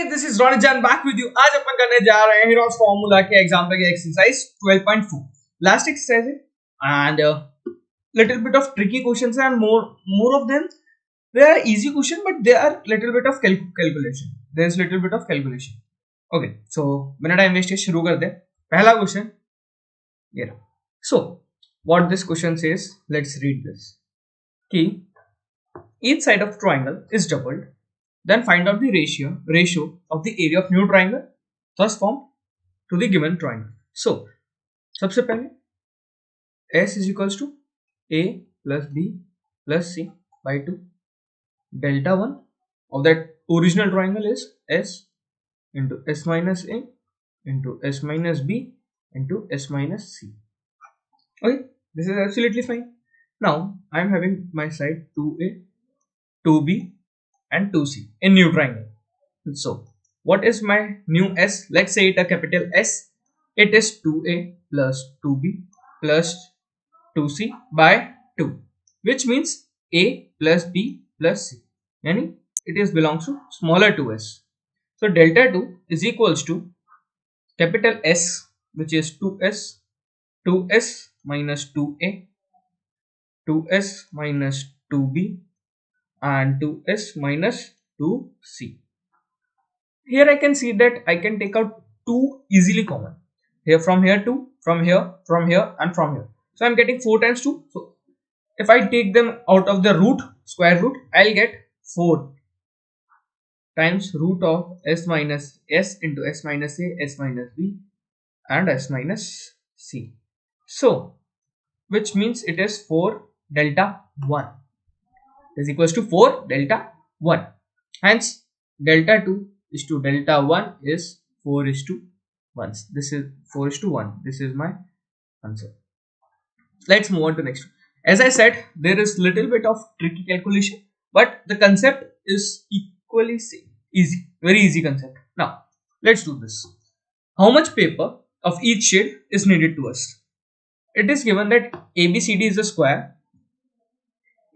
Guys, this is Ronijan back with you. आज अपन करने जा रहे हैं हीरोस फार्मूला के एग्जांपल के एक्सरसाइज 12.4 लास्ट एक्सरसाइज है and little bit of tricky questions and more of them they are easy question but they are little bit of calculation. There is little bit of calculation. Okay, so बिना time waste किए शुरू करते हैं। पहला question ये रहा। So what this question says, let's read this. कि each side of triangle is doubled, then find out the ratio of the area of new triangle thus formed to the given triangle. So सबसे पहले S is equals to A plus B plus C by 2. Delta 1 of that original triangle is S into S minus A into S minus B into S minus C. Okay, this is absolutely fine. Now I am having my side 2A, 2B and 2C in new triangle. So what is my new S? Let's say it a capital S. It is 2A plus 2B plus 2C by 2, which means A plus B plus C. Yani it is belongs to smaller 2s. So delta 2 is equals to capital S, which is 2s minus 2A, 2s minus 2B and 2s minus 2C. Here I can see that I can take out 2 easily common. Here from here 2, from here and from here. So I am getting 4 times 2. So if I take them out of the root, square root, I'll get 4 times root of S minus S into S minus A, S minus B and S minus C. So which means it is 4 delta 1 is equals to 4 delta 1. Hence delta 2 is to delta 1 is 4 is to 1. This is 4 is to 1. This is my answer. Let's move on to next one. As I said, there is little bit of tricky calculation, but the concept is equally same. Easy, very easy concept. Now let's do this. How much paper of each shade is needed to us? It is given that ABCD is a square.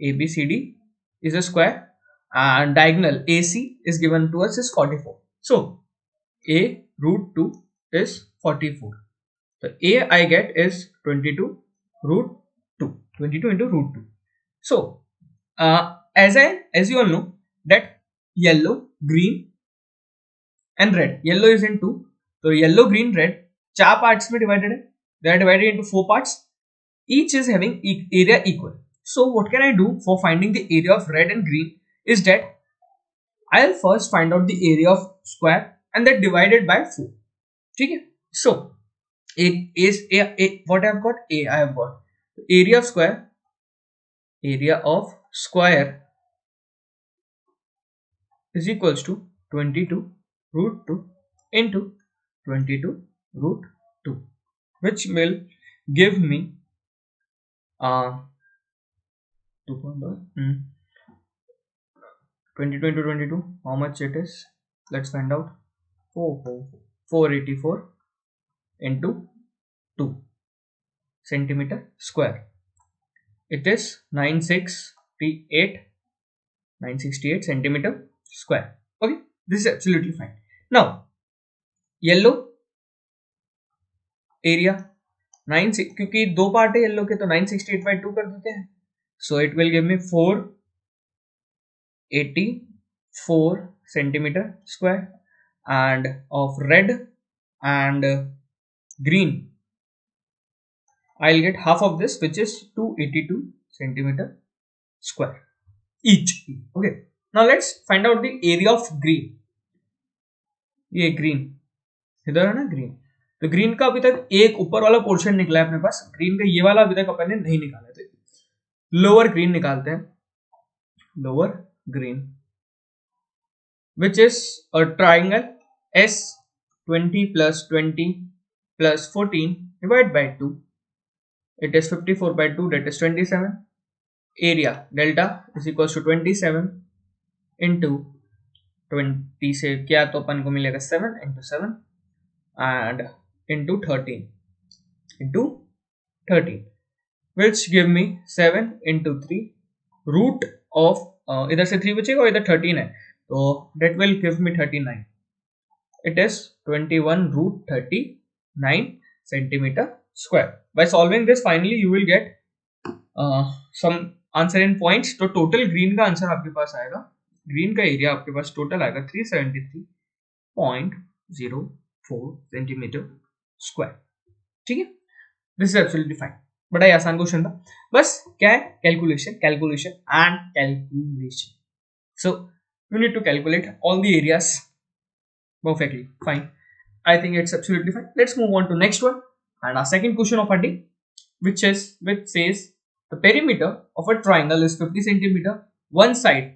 ABCD is a square and diagonal AC is given to us is 44. So A root 2 is 44. So A I get is 22 root 2. 22 into root 2. So as you all know that yellow, green and red. Yellow is in 2. So yellow, green, red 4 parts में divided है. They are divided into 4 parts. Each is having area equal. So what can I do for finding the area of red and green is that I'll first find out the area of square and then divide it by 4. Okay? So what I have got? I have got area of square is equals to 22 root 2 into 22 root 2, which will give me 22 into 22, how much it is? Let's find out. 484 into 2 centimeter square. It is 968 centimeter square. Okay, this is absolutely fine. Now yellow area 9, क्योंकि 2 part है yellow के तो 968 by 2 कर देते हैं. So it will give me 484 centimeter square, and of red and green I'll get half of this, which is 282 centimeter square each. Okay, now let's find out the area of green. ये green इधर है ना green, तो green का अभी तक एक ऊपर वाला पोर्शन निकला है अपने पास. ग्रीन का ये वाला अभी तक अपन ने नहीं निकाला थे. लोअर ग्रीन निकालते हैं. Lower green which is a triangle S 20 plus 14 divided by 2. It is 54 by 2, that is 27. Area delta is equals to 27 into 20 से क्या तो अपन को मिलेगा 7 into 7 and into 13 which give me 7 into 3 root of इधर से 3 बचेगा और इधर 13 है, तो that will give me 39. it is 21 root 39 centimeter square. By solving this, finally you will get some answer in points. तो total green का answer आपके पास आएगा, green का एरिया आपके पास टोटल आएगा 373.04 सेंटीमीटर स्क्वायर. ठीक है, दिस इज एब्सोल्युटली फाइन. बड़ा ही आसान क्वेश्चन था, बस क्या है, calculation calculation and calculation. So you need to calculate all the areas perfectly fine. I think it's absolutely fine. Let's move on to next one and our second question of our day, which says the perimeter of a triangle is 50 centimeter. One side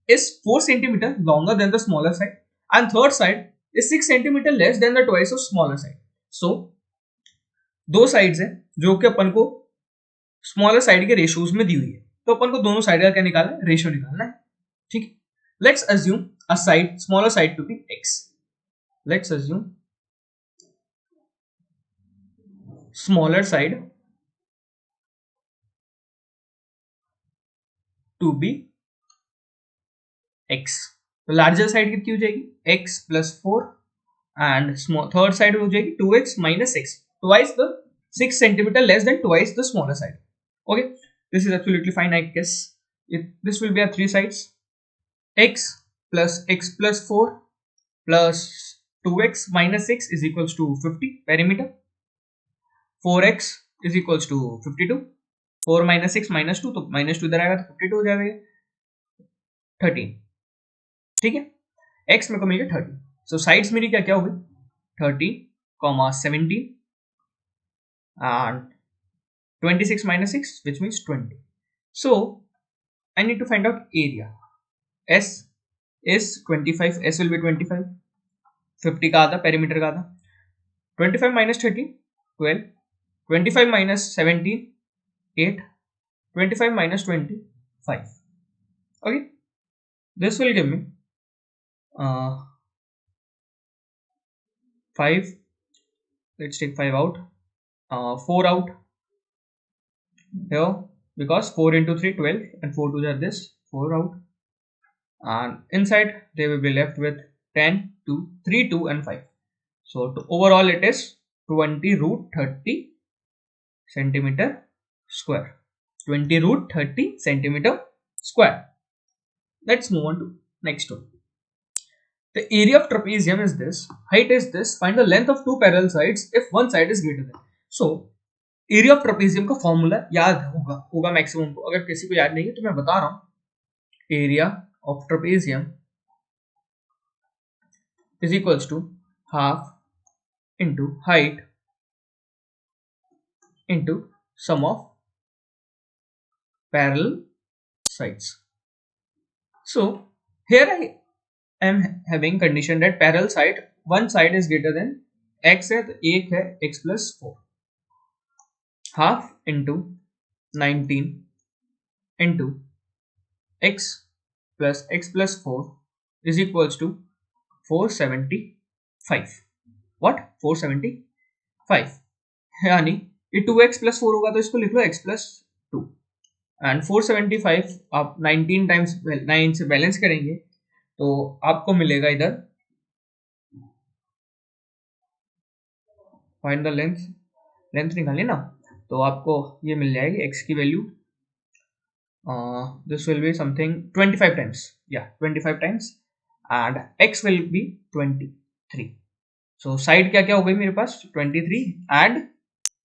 is 4 centimeter longer than the smaller side and third side is 6 centimeter less than the twice of smaller side. So दो sides है जो कि अपन को smaller side के ratios में दी हुई है, तो अपन को दोनों साइड का क्या निकालना है, रेशियो निकालना है. ठीक है, let's assume a side smaller side to be x. Let's assume smaller side to be x. तो लार्जर साइड कितनी हो जाएगी, x plus 4 and third side हो जाएगी 2x minus 6, twice the 6 centimeter less than twice the smaller side. Okay, this is absolutely fine. I guess this will be our three sides, x plus 4 plus 2x minus 6 is equals to 50 perimeter. 4x is equals to 52. 4 minus 6 minus 2, तो minus 2 इधर आएगा तो 52 हो जाएगा 13. ठीक है, x मेरे को मिल गया 30. सो साइड्स मेरी क्या क्या हो गई, 30, 17 and 26 minus 6 which means 20. So I need to find out area. S is 25, S will be 25. 50 का आधा, पेरीमीटर का आधा. 25 minus 30 12, 25 minus 17 8, 25 minus 20 5. Okay, this will give me 5. Let's take 5 out, 4 out here because 4 into 3 12 and 4 2 are this, 4 out, and inside they will be left with 10, 2, 3, 2 and 5. So overall it is 20 root 30 centimeter square. 20 root 30 centimeter square. Let's move on to next one. The area of trapezium is this, height is this, find the length of two parallel sides if one side is greater than. So area of trapezium का formula याद होगा maximum को. अगर किसी को याद नहीं है तो मैं बता रहा हूँ. area of trapezium is equals to half into height into sum of parallel sides. So here I am having condition that parallel side, one side is greater than x है, तो एक है x plus 4, half into 19 into x plus 4 is equals to 475. What? 475. यानी ये 2x plus 4 होगा तो इसको लिख लो x plus 2 and 475 आप 19 टाइम्स 9 से बैलेंस करेंगे तो आपको मिलेगा इधर, फाइंड द लेंथ निकालिए ना, तो आपको ये मिल जाएगी x की value, this will be something 25 times, yeah 25 times and x will be 23. so side क्या क्या हो गई मेरे पास, 23 and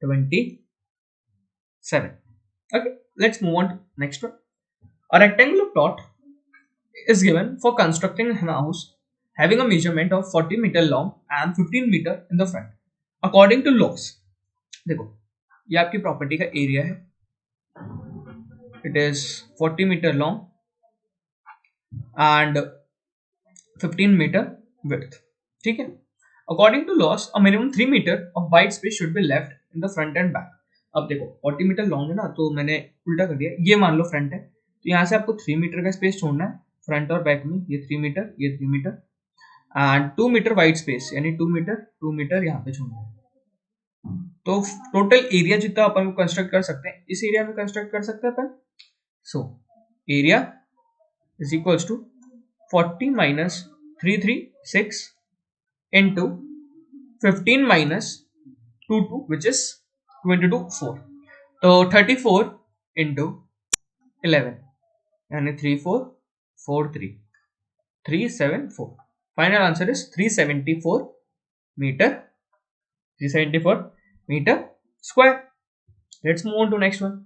27. okay, let's move on to next one. A rectangular plot is given for constructing a house having a measurement of 40 meter long and 15 meter in the front according to laws. देखो ये आपकी property का area है, it is 40 meter long and 15 meter width. ठीक है, according to laws a minimum 3 meter of white space should be left in the front and back. अब देखो 40 metre long है ना, तो मैंने उल्टा कर दिया, ये मान लो फ्रंट है तो यहाँ से आपको 3 मीटर का स्पेस छोड़ना है फ्रंट और बैक में, ये 3 मीटर ये 3 metre and 2 metre wide space यानी 2 मीटर यहाँ पे छोड़ना है. तो टोटल एरिया जितना अपन को कंस्ट्रक्ट कर सकते हैं इस एरिया में कंस्ट्रक्ट कर सकते हैं अपन. So area is equals to 40 minus 336 into 15 minus 2 which is 22 4. तो 34 into 11 यानी 3443 374. Final answer is 374 meter 374 meter square. Let's move on to next one.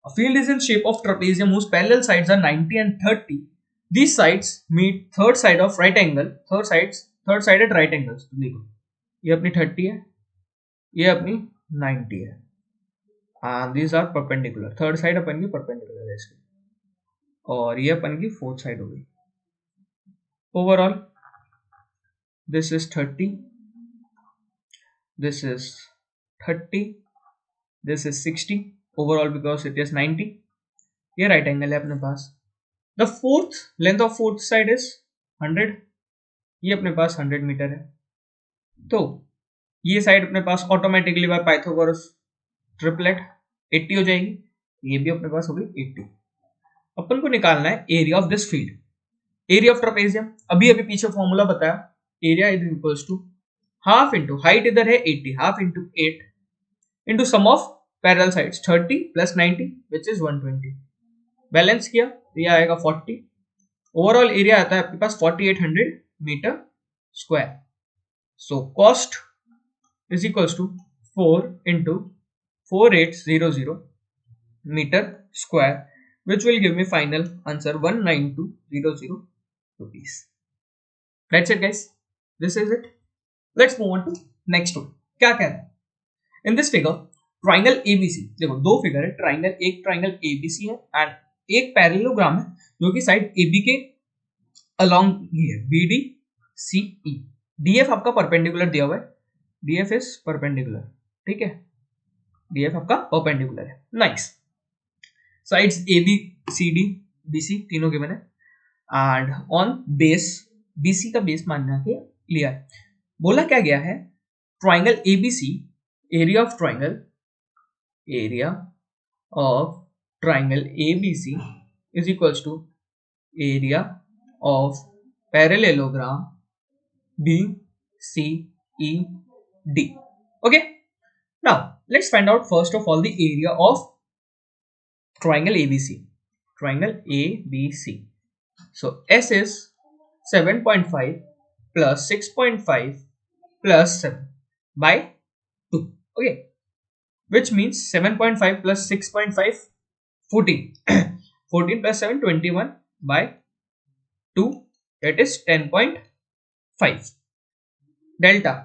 A field is in shape of trapezium whose parallel sides are 90 and 30. These sides meet third side of right angle. Third sided right angles. तो देखो ये अपनी 30 है, ये अपनी 90 है. And these are perpendicular. Third side अपन की परपेंडिकुलर है इसकी, और ये अपन की फोर्थ साइड हो गई. Overall, this is 30, this is 30, this is 60. Overall, because it is 90. ये right angle है अपने पास. The length of fourth side is 100. ये अपने पास 100 मीटर है. तो ये साइड अपने पास ऑटोमेटिकली बाय पाइथागोरस ट्रिपलेट 80 हो जाएगी. ये भी अपने पास हो गई 80. अपन को निकालना है area of this field. Area of trapezium अभी पीछे फॉर्मूला बताया. Area is equals to half into height इधर है 80, half into 8 into sum of parallel sides 30 plus 90 which is 120. Balance किया तो ये आएगा 40. ओवरऑल एरिया आता है आपके पास 4800 metre square. So cost is equals to 4 into 4800 metre square, which will give me final answer 19200 rupees. That's it guys. This is it. Let's move on to next one. क्या कह रहा है? In this figure, triangle ABC. देखो दो figure है. एक triangle ABC है and एक पैरेललोग्राम है जो कि साइड AB के along ये है BD CE. DF आपका परपेंडिकुलर दिया हुआ है. DF is perpendicular. ठीक है, DF आपका परपेंडिकुलर है. Nice. Sides AB CD BC तीनों के बने एंड ऑन बेस BC का बेस मानना के लिया है. बोला क्या गया है? Triangle ABC, area of triangle ABC is equals to area of parallelogram BCED. Okay, now let's find out first of all the area of triangle ABC. So S is 7.5 plus 6.5 plus 7 by 2. Okay, which means 7.5 plus 6.5 14 14 plus 7 21 by 2, that is 10.5. Delta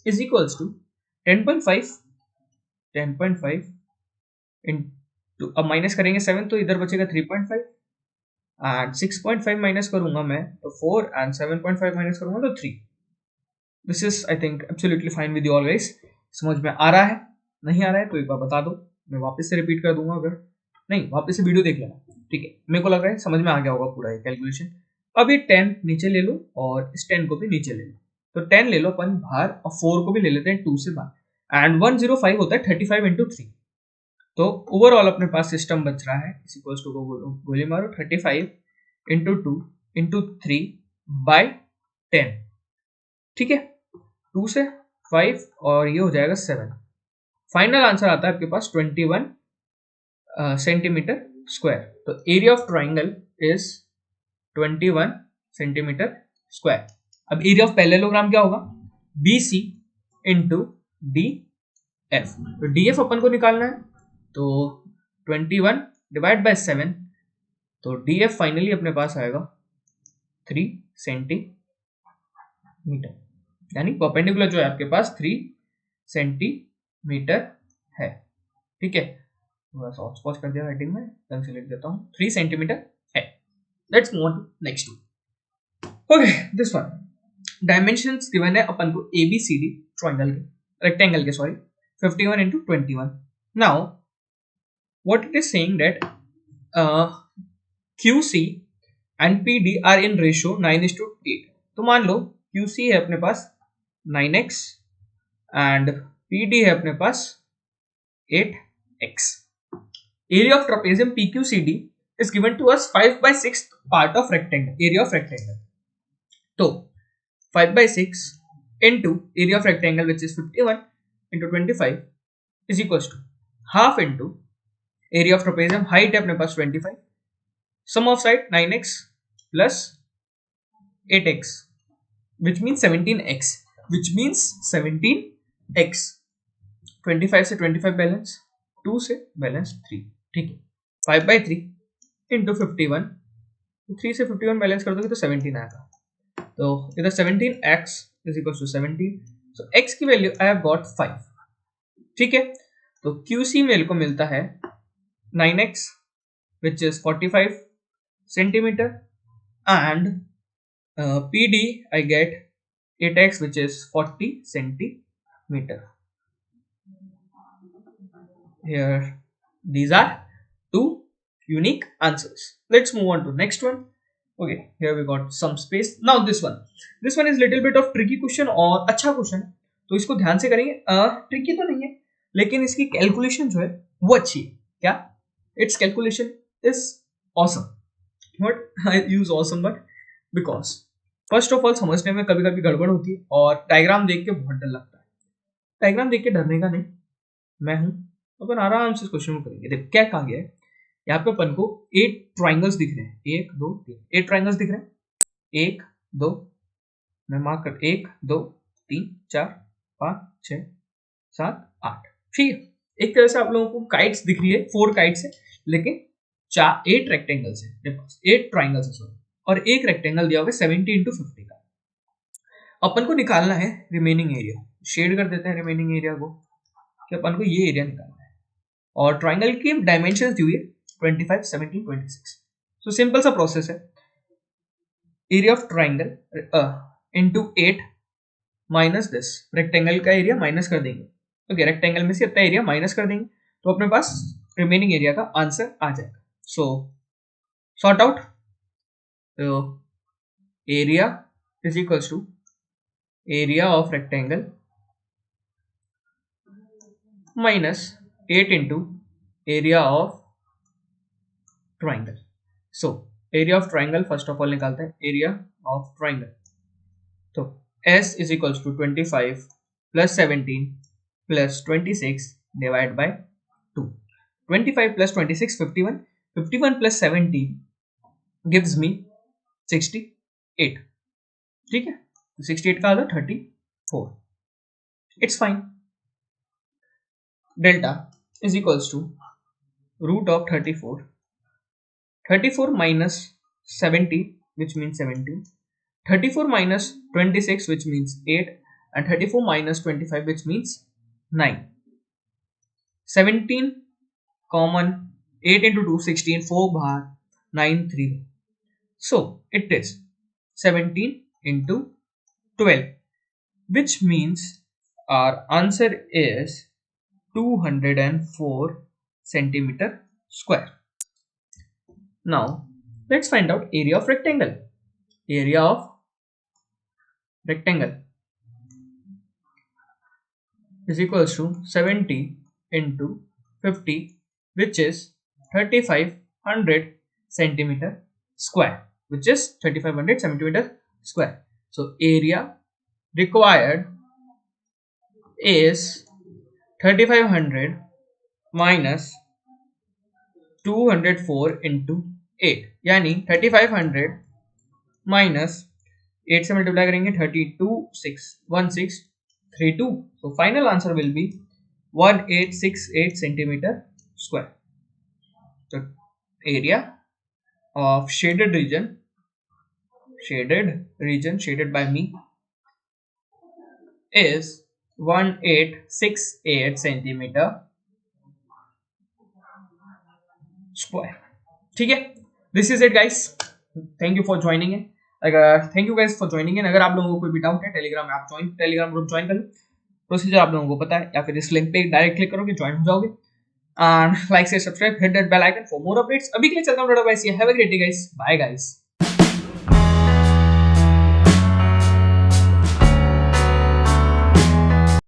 is equals to 10.5 in तो अब minus करेंगे 7 तो इधर बचेगा 3.5 and 6.5 minus करूंगा मैं तो 4 and 7.5 minus करूंगा तो 3. This is I think absolutely fine with you all guys. समझ में आ रहा है? नहीं आ रहा है तो एक बार बता दो, मैं वापस से रिपीट कर दूंगा. अगर नहीं वापस से वीडियो देख लेना. ठीक है, मेरे को लग रहा है समझ में आ गया होगा पूरा ये कैलकुलेशन. अब ये 10 नीचे ले लो और इस 10 को भी नीचे ले लो. तो 10 ले लो अपन बाहर और 4 को भी ले लेते हैं 2 से बाहर एंड 105 होता है 35 इंटू 3. तो ओवरऑल अपने पास सिस्टम बच रहा है इस इक्वल्स टू को गोली मारो 35 इंटू 2 इंटू 3 बाय 10. ठीक है, 2 से 5 और ये हो जाएगा 7. फाइनल आंसर आता है आपके पास 21 सेंटीमीटर स्क्वायर. तो area of triangle is 21 centimetre square. अब एरिया ऑफ पैरेललोग्राम क्या होगा? BC into DF. तो DF अपन को निकालना है तो 21 डिवाइड बाय 7, तो DF फाइनली अपने पास आएगा 3 सेंटीमीटर, यानी परपेंडिकुलर जो है आपके पास 3 सेंटीमीटर है. ठीक है, थोड़ा सा ऑच कर दिया राइटिंग में, ढंग से लिख देता हूँ. 3 सेंटीमीटर है. Let's move on to next one. Okay, this one dimensions given है अपन को ABCD ट्रायंगल के, रेक्टेंगल के, sorry, 51 into 21. Now what it is saying that QC and PD are in ratio 9:8. तो मान लो QC है अपने पास 9x and PD है अपने पास 8x. Area of trapezium PQCD is given to us 5/6 part of rectangle, area of rectangle. तो 5/6 into area of rectangle which is 51 into 25 is equals to half into area of trapezium, height है अपने पास 25, sum of side 9x plus 8x which means 17x, which means 17x. 25 से 25 balance, 2 से balance 3, ठीक है. 5/3 into 51, 3 से 51 balance कर दोगे तो 17 आएगा. तो इधर 17x is equals to 17. So x की वैल्यू I have got 5. ठीक है. तो QC मेरे को मिलता है 9x which is 45 centimeter and PD I get 8x which is 40 centimeter. Here these are two unique answers. Let's move on to next one. Okay, here we got some space. Now this one is little bit of tricky question और अच्छा question है, तो इसको ध्यान से करेंगे. Tricky तो नहीं है लेकिन इसकी कैलकुलेशन जो है वो अच्छी है. क्या? It's calculation is awesome. What I use awesome but because first of all समझने में कभी कभी गड़बड़ होती है और डायग्राम देख के बहुत डर लगता है. डायग्राम देख के डरने का नहीं, मैं हूं. अपन आराम से इस क्वेश्चन को करेंगे. देखो क्या कहा गया है. यहाँ पे अपन को 8 ट्राइंगल्स दिख रहे हैं. 1 2 3 8 ट्राइंगल्स दिख रहे हैं. 1 2 मैं मार्क कर 1 2 3 4 5 6 7 8. ठीक है. एक तरह से आप लोगों को काइट्स दिख रही है, 4 काइट्स है, लेकिन 8 रेक्टेंगल्स है मेरे पास, 8 ट्राइंगल्स है सॉरी, और एक रेक्टेंगल दिया हुआ है 70 into 50 का. अपन को निकालना है रिमेनिंग एरिया. शेड कर देते हैं रिमेनिंग एरिया को कि अपन को ये एरिया निकालना है. और ट्राइंगल की डायमेंशंस दी हुई है 25 17 26. सो सिंपल सा प्रोसेस है. Area of triangle into 8 minus this. Rectangle का एरिया माइनस कर देंगे. ओके, रेक्टेंगल में से इतना एरिया माइनस कर देंगे तो अपने पास रिमेनिंग एरिया का आंसर आ जाएगा. So sort out. Area is equals to area of rectangle minus 8 into area of triangle. So area of triangle first of all निकालते हैं. area of triangle, तो S is equals to 25 plus 17 plus 26 divided by 2. 25 plus 26 51. 51 plus 17 gives me 68. ठीक है. 68 का आधा 34. It's fine. Delta is equals to root of 34. 34 minus 70 which means 17. 34 minus 26 which means 8. And 34 minus 25 which means 9. 17 common. 8 into 2 16. 4 बाहर 9 3. So it is 17 into 12 which means our answer is 204 centimeter square. Now let's find out area of rectangle. Area of rectangle is equals to 70 into 50 which is 3500 centimeter square, which is 3500 centimeter square. So area required is 3500 minus 204 into 8, यानी 3500 minus 8 से multiply करेंगे 32,61632. So final answer will be 1868 centimeter square. So area of shaded region shaded by me is 1868 centimeter square. ठीक है. This is it guys. Thank you for joining in. Thank you guys for joining in. अगर आप लोगों को कोई भी doubt है Telegram में आप टेलीग्राम ग्रुप ज्वाइन कर लो. प्रोसीजर आप लोगों को पता है, या फिर इस लिंक पे डायरेक्ट क्लिक करोगे ज्वाइन हो जाओगे. एंड लाइक से subscribe, hit that bell icon for more updates. अभी के लिए चलता हूं. Have a great day guys. Bye guys.